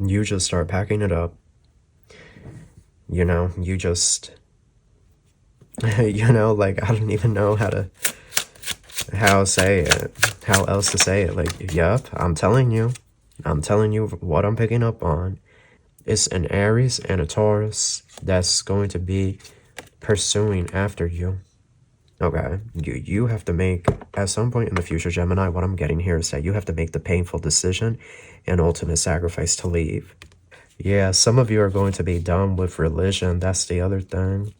You just start packing it up. You know, you just, you know, like, I don't even know how say it, how else to say it. Like, yup, I'm telling you what I'm picking up on. It's an Aries and a Taurus that's going to be pursuing after you. Okay, you have to make, at some point in the future, Gemini, what I'm getting here is that you have to make the painful decision and ultimate sacrifice to leave. Yeah, some of you are going to be done with religion. That's the other thing.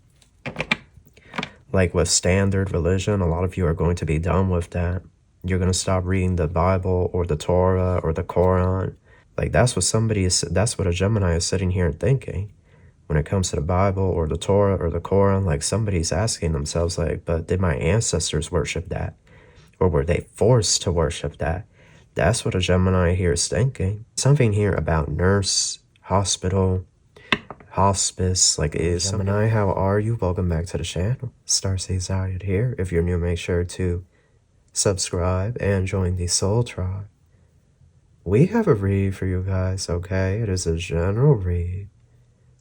Like with standard religion, a lot of you are going to be done with that. You're going to stop reading the Bible or the Torah or the Quran. Like that's what a Gemini is sitting here and thinking. When it comes to the Bible or the Torah or the Quran, like somebody's asking themselves like, but did my ancestors worship that? Or were they forced to worship that? That's what a Gemini here is thinking. Something here about nurse, hospital, hospice, like is Gemini, how are you? Welcome back to the channel. Starseed Zayed here. If you're new, make sure to subscribe and join the Soul Tribe. We have a read for you guys, okay? It is a general read.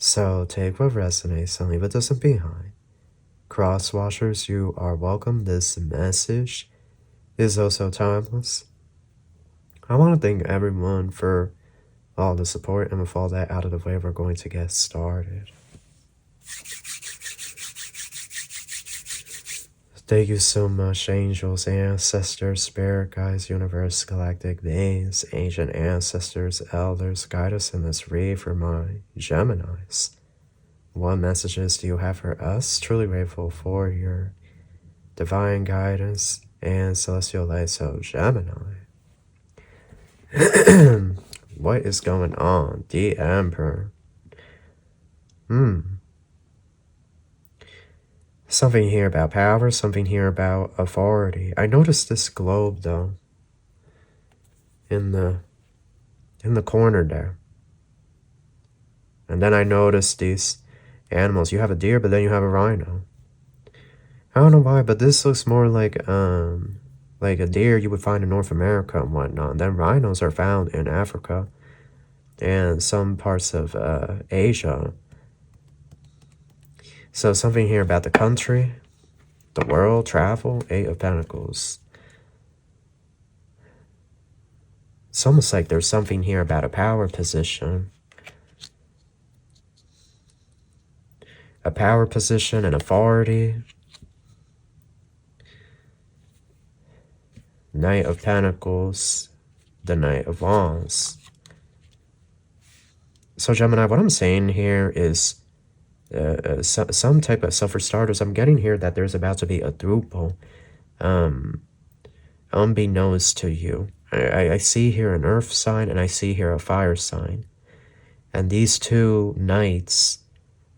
So take what resonates and leave what doesn't behind. Crosswashers, you are welcome. This message is also timeless. I want to thank everyone for all the support, and with all that out of the way, we're going to get started. Thank you so much, angels, ancestors, spirit guides, universe, galactic beings, ancient ancestors, elders. Guide us in this read for my Geminis. What messages do you have for us? Truly grateful for your divine guidance and celestial light. So, Gemini. What is going on? The Emperor. Something here about power, something here about authority. I noticed this globe though. In the corner there. And then I noticed these animals. You have a deer, but then you have a rhino. I don't know why, but this looks more like a deer you would find in North America and whatnot. And then rhinos are found in Africa and some parts of Asia. So something here about the country, the world, travel, 8 of Pentacles. It's almost like there's something here about a power position. A power position and authority. Knight of Pentacles, the Knight of Wands. So Gemini, what I'm saying here is some type of, so for starters, I'm getting here that there's about to be a throuple, unbeknownst to you. I see here an earth sign and I see here a fire sign. And these two knights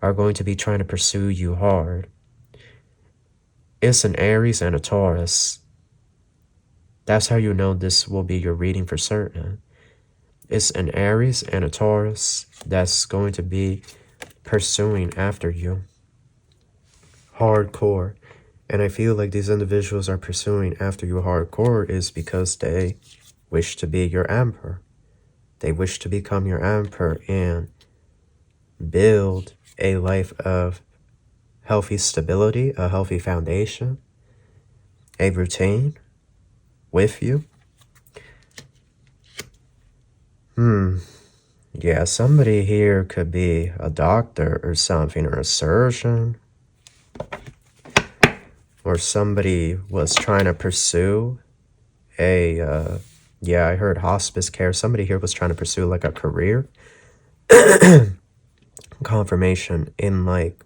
are going to be trying to pursue you hard. It's an Aries and a Taurus. That's how you know this will be your reading for certain. It's an Aries and a Taurus that's going to be pursuing after you. Hardcore. And I feel like these individuals are pursuing after you hardcore is because they wish to be your emperor. They wish to become your emperor and build a life of healthy stability, a healthy foundation, a routine with you. Yeah, somebody here could be a doctor or something, or a surgeon. Or somebody was trying to pursue a, yeah, I heard hospice care. Somebody here was trying to pursue like a career. Confirmation in like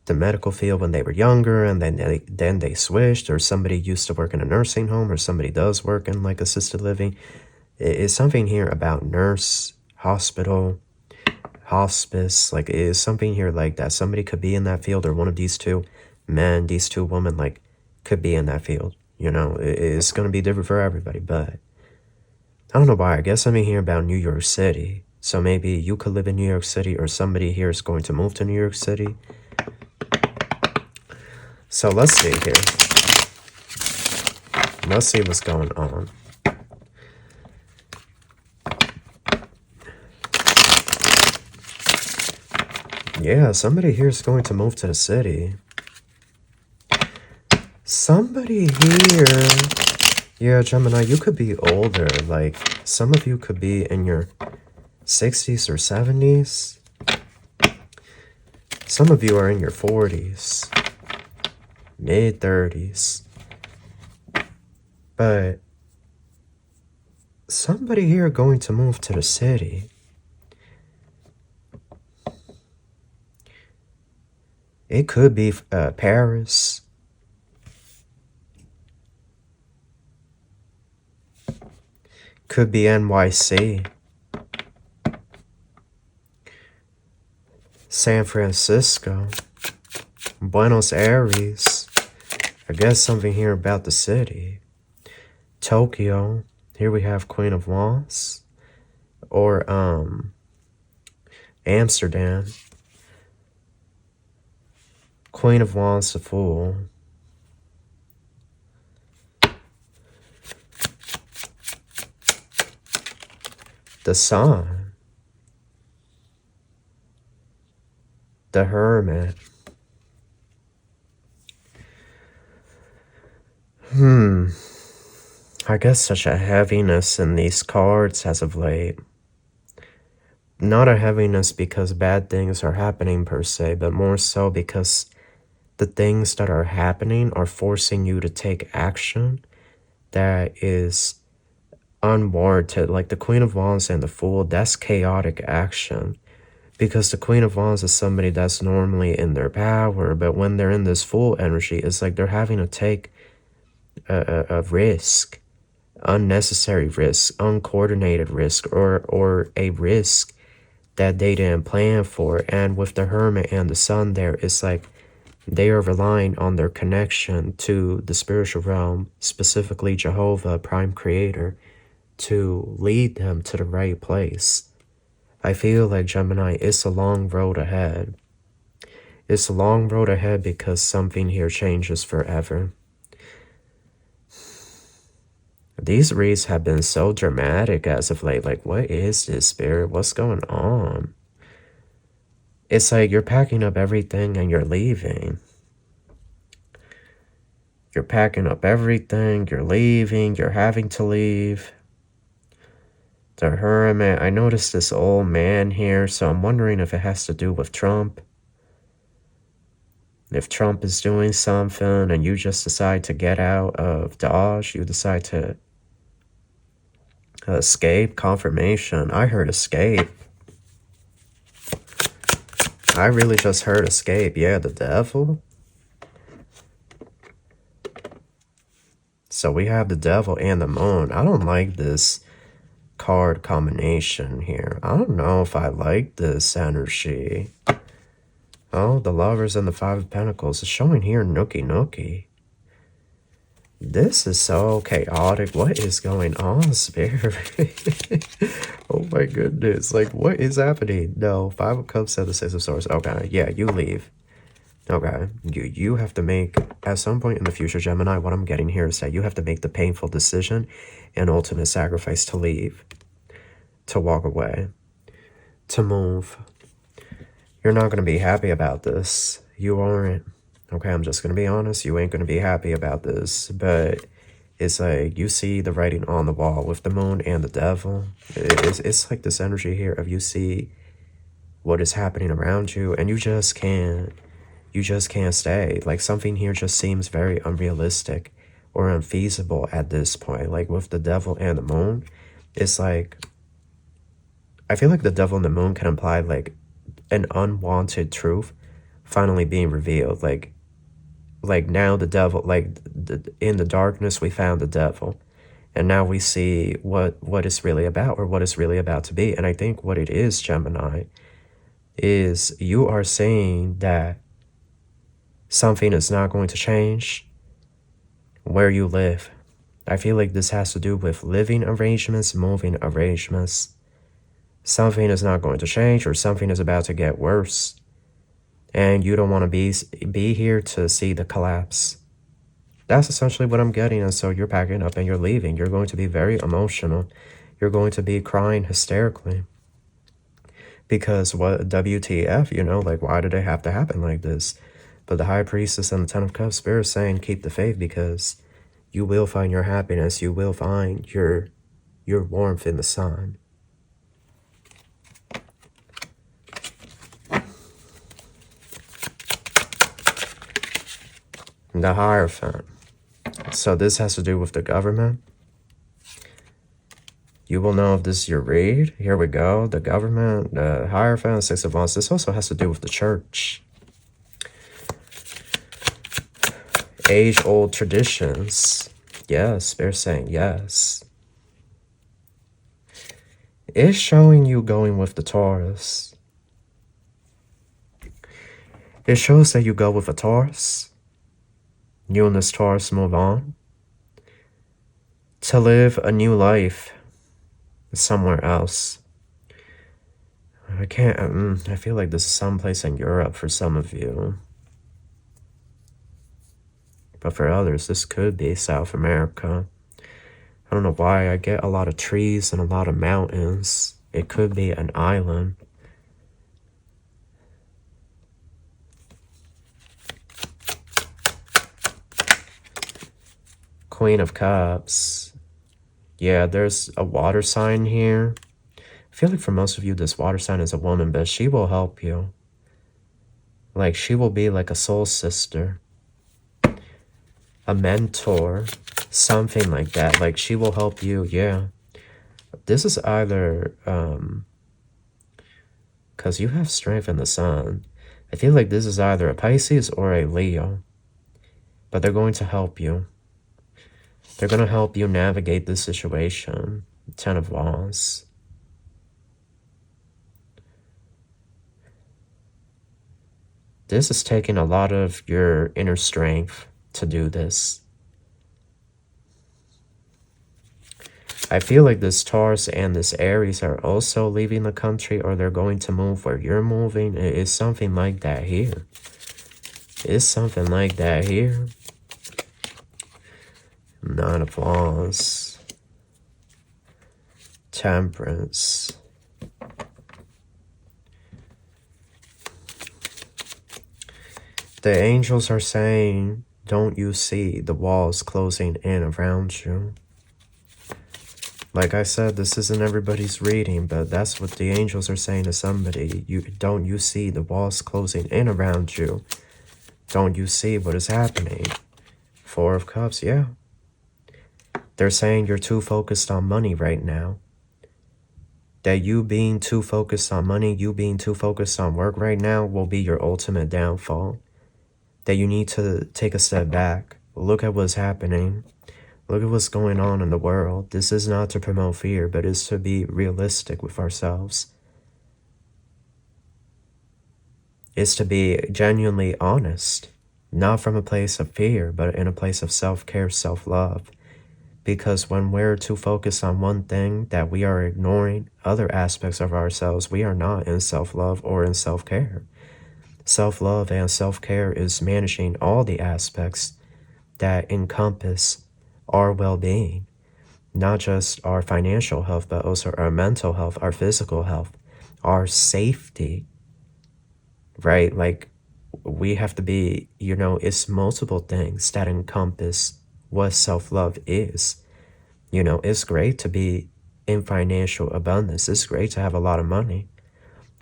the medical field when they were younger, and then they switched, or somebody used to work in a nursing home, or somebody does work in like assisted living. It's something here about nurse, hospital, hospice, like is something here like that. Somebody could be in that field, or one of these two men, these two women, like could be in that field. You know, it's going to be different for everybody, but I don't know why. I guess I'm in here about New York City. So maybe you could live in New York City, or somebody here is going to move to New York City. So let's see here. Let's see what's going on. Yeah, somebody here is going to move to the city. Somebody here. Yeah, Gemini, you could be older. Like, some of you could be in your 60s or 70s. Some of you are in your 40s, mid-30s. But somebody here going to move to the city. It could be Paris. Could be NYC. San Francisco. Buenos Aires. I guess something here about the city. Tokyo. Here we have Queen of Wands. Or Amsterdam. Queen of Wands, the Fool. The Sun. The Hermit. I guess such a heaviness in these cards as of late. Not a heaviness because bad things are happening per se, but more so because the things that are happening are forcing you to take action that is unwarranted. Like the Queen of Wands and the Fool, that's chaotic action. Because the Queen of Wands is somebody that's normally in their power, but when they're in this Fool energy, it's like they're having to take a risk, unnecessary risk, uncoordinated risk, or a risk that they didn't plan for. And with the Hermit and the Sun there, it's like they are relying on their connection to the spiritual realm, specifically Jehovah, Prime Creator, to lead them to the right place. I feel like, Gemini, it's a long road ahead. It's a long road ahead because something here changes forever. These reads have been so dramatic as of late. Like, what is this, Spirit? What's going on? It's like you're packing up everything and you're leaving. You're packing up everything, you're leaving, you're having to leave. The Hermit, I noticed this old man here, so I'm wondering if it has to do with Trump. If Trump is doing something and you just decide to get out of Dodge, you decide to escape. Confirmation. I heard escape. I really just heard escape. Yeah, the Devil. So we have the Devil and the Moon. I don't like this card combination here. I don't know if I like this energy. Oh, the Lovers and the Five of Pentacles is showing here nookie nookie. This is so chaotic. What is going on, Spirit? Oh my goodness. Like, what is happening? No, Five of Cups and the Six of Swords. Okay, yeah, you leave. Okay, you have to make, at some point in the future, Gemini, what I'm getting here is that you have to make the painful decision and ultimate sacrifice to leave, to walk away, to move. You're not going to be happy about this. You aren't. Okay, I'm just going to be honest. You ain't going to be happy about this. But it's like you see the writing on the wall with the Moon and the Devil. It's like this energy here of you see what is happening around you and you just can't stay. Like something here just seems very unrealistic or unfeasible at this point. Like with the Devil and the Moon, it's like, I feel like the Devil and the Moon can imply like an unwanted truth finally being revealed. Like now the Devil, like in the darkness we found the Devil, and now we see what it's really about, or what it's really about to be. And I think what it is, Gemini, is you are saying that something is not going to change where you live. I feel like this has to do with living arrangements, moving arrangements. Something is not going to change, or something is about to get worse. And you don't want to be here to see the collapse. That's essentially what I'm getting. And so you're packing up and you're leaving. You're going to be very emotional. You're going to be crying hysterically. Because what, WTF, you know, like, why did it have to happen like this? But the High Priestess and the Ten of Cups, Spirit is saying keep the faith, because you will find your happiness. You will find your warmth in the sun. The Hierophant. So this has to do with the government. You will know if this is your read. Here we go. The government, the Hierophant, Six of Wands. This also has to do with the church. Age-old traditions. Yes, they're saying yes. It's showing you going with the Taurus. It shows that you go with a Taurus. You and this Taurus move on to live a new life somewhere else. I can't, I feel like this is someplace in Europe for some of you. But for others, this could be South America. I don't know why I get a lot of trees and a lot of mountains. It could be an island. Queen of Cups. Yeah, there's a water sign here. I feel like for most of you, this water sign is a woman, but she will help you. Like, she will be like a soul sister. A mentor. Something like that. Like, she will help you, yeah. This is either, because you have strength in the sun. I feel like this is either a Pisces or a Leo. But they're going to help you. They're going to help you navigate this situation. Ten of Wands. This is taking a lot of your inner strength to do this. I feel like this Taurus and this Aries are also leaving the country, or they're going to move where you're moving. It is something like that here. It's something like that here. Nine of Wands. Temperance. The angels are saying, don't you see the walls closing in around you? Like I said, this isn't everybody's reading, but that's what the angels are saying to somebody. Don't you see the walls closing in around you? Don't you see what is happening? Four of Cups, yeah. They're saying you're too focused on money right now. That you being too focused on money, you being too focused on work right now will be your ultimate downfall. That you need to take a step back. Look at what's happening. Look at what's going on in the world. This is not to promote fear, but it's to be realistic with ourselves. It's to be genuinely honest. Not from a place of fear, but in a place of self-care, self-love. Because when we're too focused on one thing, that we are ignoring other aspects of ourselves, we are not in self-love or in self-care. Self-love and self-care is managing all the aspects that encompass our well-being. Not just our financial health, but also our mental health, our physical health, our safety. Right? Like, we have to be, you know, it's multiple things that encompass what self-love is. You know, it's great to be in financial abundance. It's great to have a lot of money.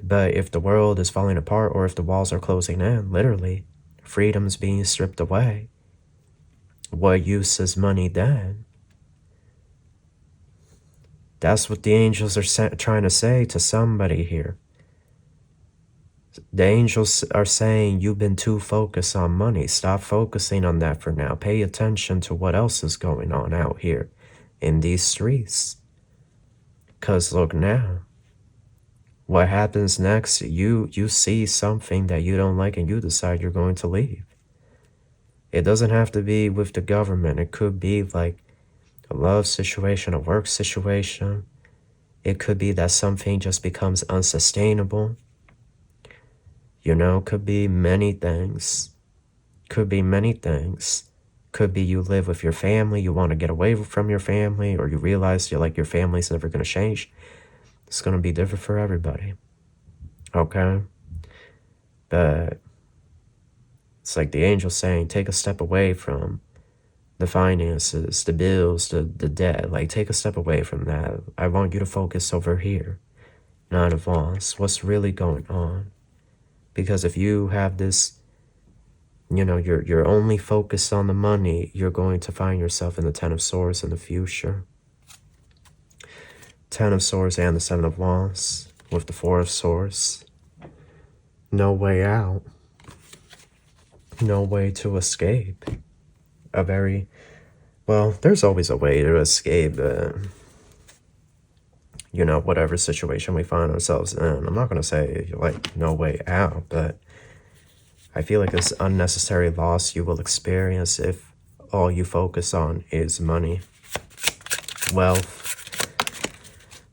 But if the world is falling apart, or if the walls are closing in, literally, freedom's being stripped away, what use is money then? That's what the angels are trying to say to somebody here. The angels are saying you've been too focused on money. Stop focusing on that for now. Pay attention to what else is going on out here in these streets. Because look now. What happens next, you see something that you don't like and you decide you're going to leave. It doesn't have to be with the government. It could be like a love situation, a work situation. It could be that something just becomes unsustainable. You know, could be many things. Could be many things. Could be you live with your family, you want to get away from your family, or you realize you're like your family's never going to change. It's going to be different for everybody. Okay? But it's like the angel saying, take a step away from the finances, the bills, the debt. Like, take a step away from that. I want you to focus over here. Nine of Wands. What's really going on? Because if you have this, you know, you're only focused on the money, you're going to find yourself in the Ten of Swords in the future. Ten of Swords and the Seven of Wands with the Four of Swords. No way out. No way to escape. A very, well, there's always a way to escape, you know, whatever situation we find ourselves in. I'm not going to say, like, no way out, but I feel like this unnecessary loss you will experience if all you focus on is money, wealth,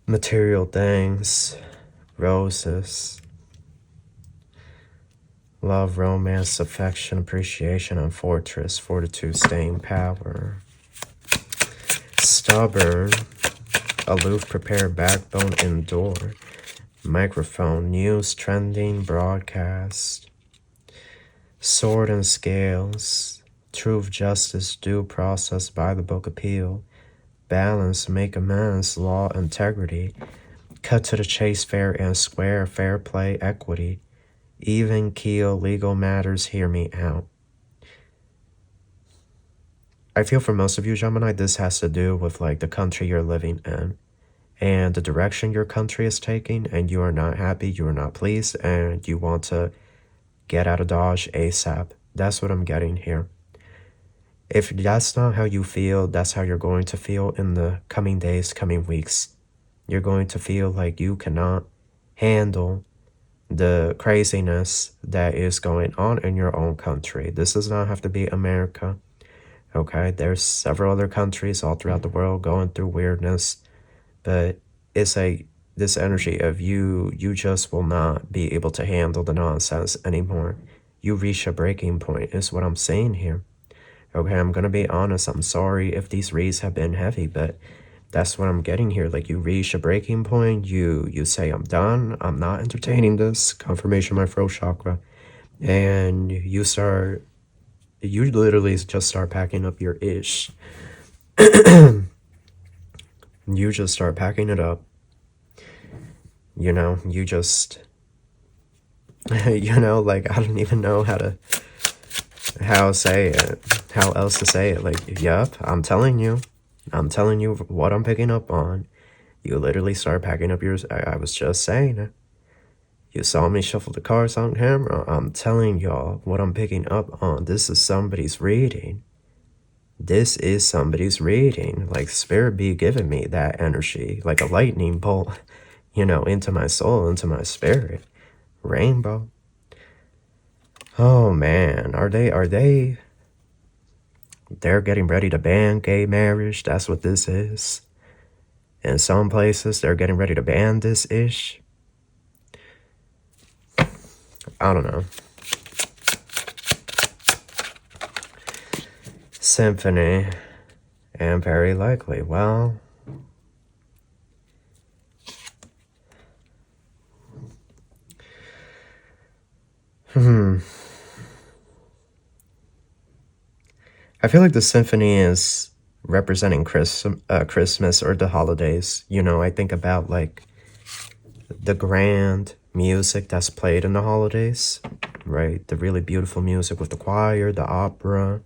material things, roses, love, romance, affection, appreciation, and fortress, fortitude, staying power, stubborn, aloof, prepared, backbone, endure, microphone, news, trending, broadcast, sword and scales, truth, justice, due process, by the book, appeal, balance, make amends, law, integrity, cut to the chase, fair and square, fair play, equity, even keel, legal matters, hear me out. I feel for most of you, Gemini, this has to do with like the country you're living in and the direction your country is taking, and you are not happy, you are not pleased, and you want to get out of Dodge ASAP. That's what I'm getting here. If that's not how you feel, that's how you're going to feel in the coming days, coming weeks. You're going to feel like you cannot handle the craziness that is going on in your own country. This does not have to be America. Okay, there's several other countries all throughout the world going through weirdness, but it's like this energy of you just will not be able to handle the nonsense anymore. You reach a breaking point is what I'm saying here. Okay, I'm gonna be honest, I'm sorry if these reads have been heavy, but that's what I'm getting here. Like, you reach a breaking point, you say, I'm done, I'm not entertaining this, confirmation of my throat chakra, and you literally just start packing up your ish. You just start packing it up. You know, you just, you know, like, I don't even know how else to say it. Like, yep, I'm telling you what I'm picking up on. You literally start packing up yours. I was just saying it. You saw me shuffle the cards on camera. I'm telling y'all what I'm picking up on. This is somebody's reading. This is somebody's reading. Like, Spirit be giving me that energy, like a lightning bolt, you know, into my soul, into my spirit. Rainbow. Oh man, they're getting ready to ban gay marriage. That's what this is. In some places, they're getting ready to ban this ish. I don't know. Symphony. And very likely. Well, I feel like the symphony is representing Christmas or the holidays. You know, I think about like the grand music that's played in the holidays, right? The really beautiful music with the choir, the opera.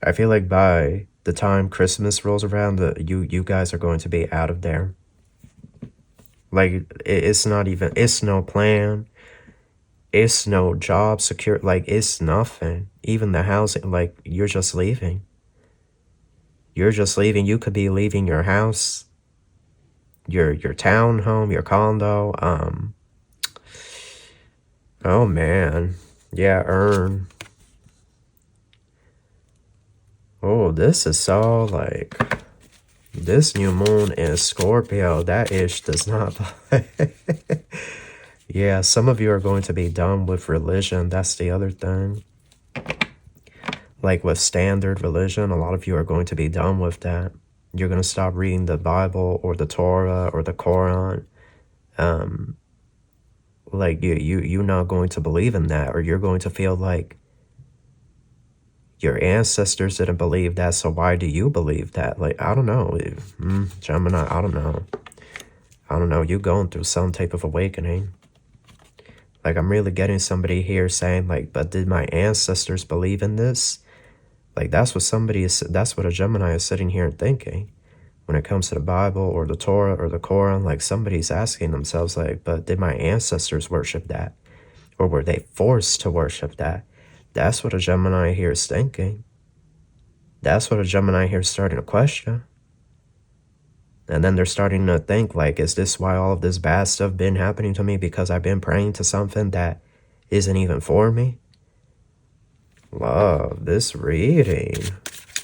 I feel like by the time Christmas rolls around, you guys are going to be out of there. Like, it's not even, it's no plan. It's no job secure. Like, it's nothing. Even the housing, like, you're just leaving. You're just leaving. You could be leaving your house, your townhome, your condo. Oh man. Yeah, earn. Oh, this is so like, this new moon is Scorpio. That ish does not. Yeah, some of you are going to be done with religion. That's the other thing. Like with standard religion, a lot of you are going to be done with that. You're going to stop reading the Bible or the Torah or the Quran. Like you're not going to believe in that, or you're going to feel like your ancestors didn't believe that, so why do you believe that? Like, I don't know. Gemini, I don't know. I don't know. You going through some type of awakening. Like, I'm really getting somebody here saying, like, but did my ancestors believe in this? Like, that's what that's what a Gemini is sitting here and thinking. When it comes to the Bible or the Torah or the Quran, like, somebody's asking themselves, like, but did my ancestors worship that? Or were they forced to worship that? That's what a Gemini here is thinking. That's what a Gemini here is starting to question. And then they're starting to think, like, is this why all of this bad stuff been happening to me? Because I've been praying to something that isn't even for me? Love, this reading.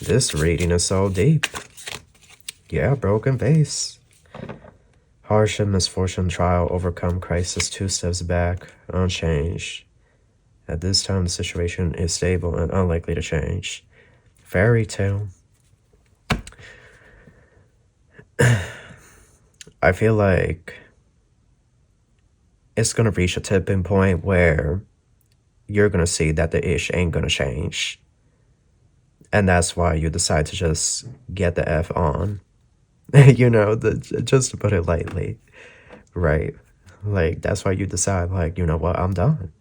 This reading is so deep. Yeah, broken vase. Hardship, misfortune, trial, overcome, crisis, 2 steps back, unchanged. At this time, the situation is stable and unlikely to change. Fairy tale. I feel like it's going to reach a tipping point where you're going to see that the ish ain't going to change. And that's why you decide to just get the F on. You know, just to put it lightly. Right? Like, that's why you decide, like, you know what, I'm done.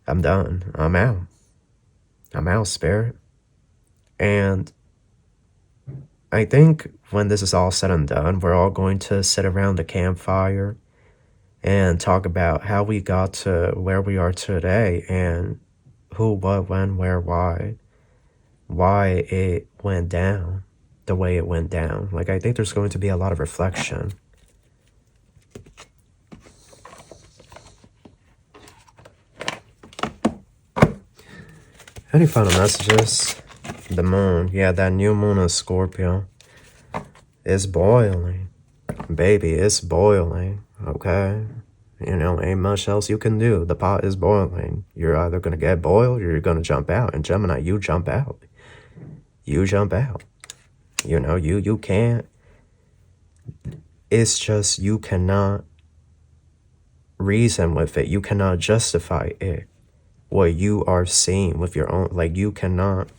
I'm done. I'm out. I'm out, spirit. And I think when this is all said and done, we're all going to sit around the campfire and talk about how we got to where we are today and who, what, when, where, why it went down the way it went down. Like, I think there's going to be a lot of reflection. Any final messages? The moon. Yeah, that new moon in Scorpio is boiling. Baby, it's boiling. Okay? You know, ain't much else you can do. The pot is boiling. You're either going to get boiled or you're going to jump out. And Gemini, you jump out. You jump out. You know, you can't. It's just you cannot reason with it. You cannot justify it. What you are seeing with your own, like, you cannot,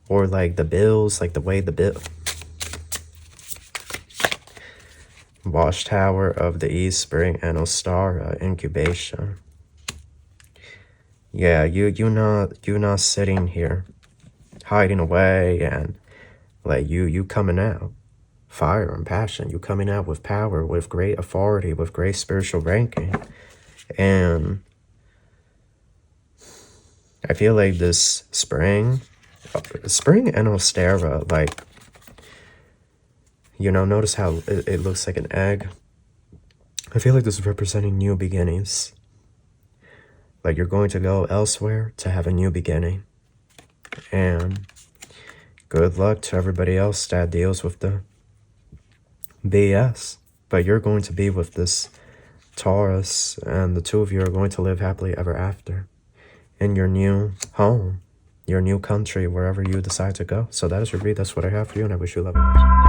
or like the bills, like the way the bill, Watchtower of the East, Spring and Ostara, incubation. Yeah, you're not sitting here hiding away, and like you coming out, fire and passion. You coming out with power, with great authority, with great spiritual ranking. And I feel like this spring and Ostara, like, you know, notice how it looks like an egg. I feel like this is representing new beginnings. Like, you're going to go elsewhere to have a new beginning. And good luck to everybody else that deals with the BS. But you're going to be with this Taurus, and the two of you are going to live happily ever after in your new home, your new country, wherever you decide to go. So that is your read. That's what I have for you, and I wish you love and light.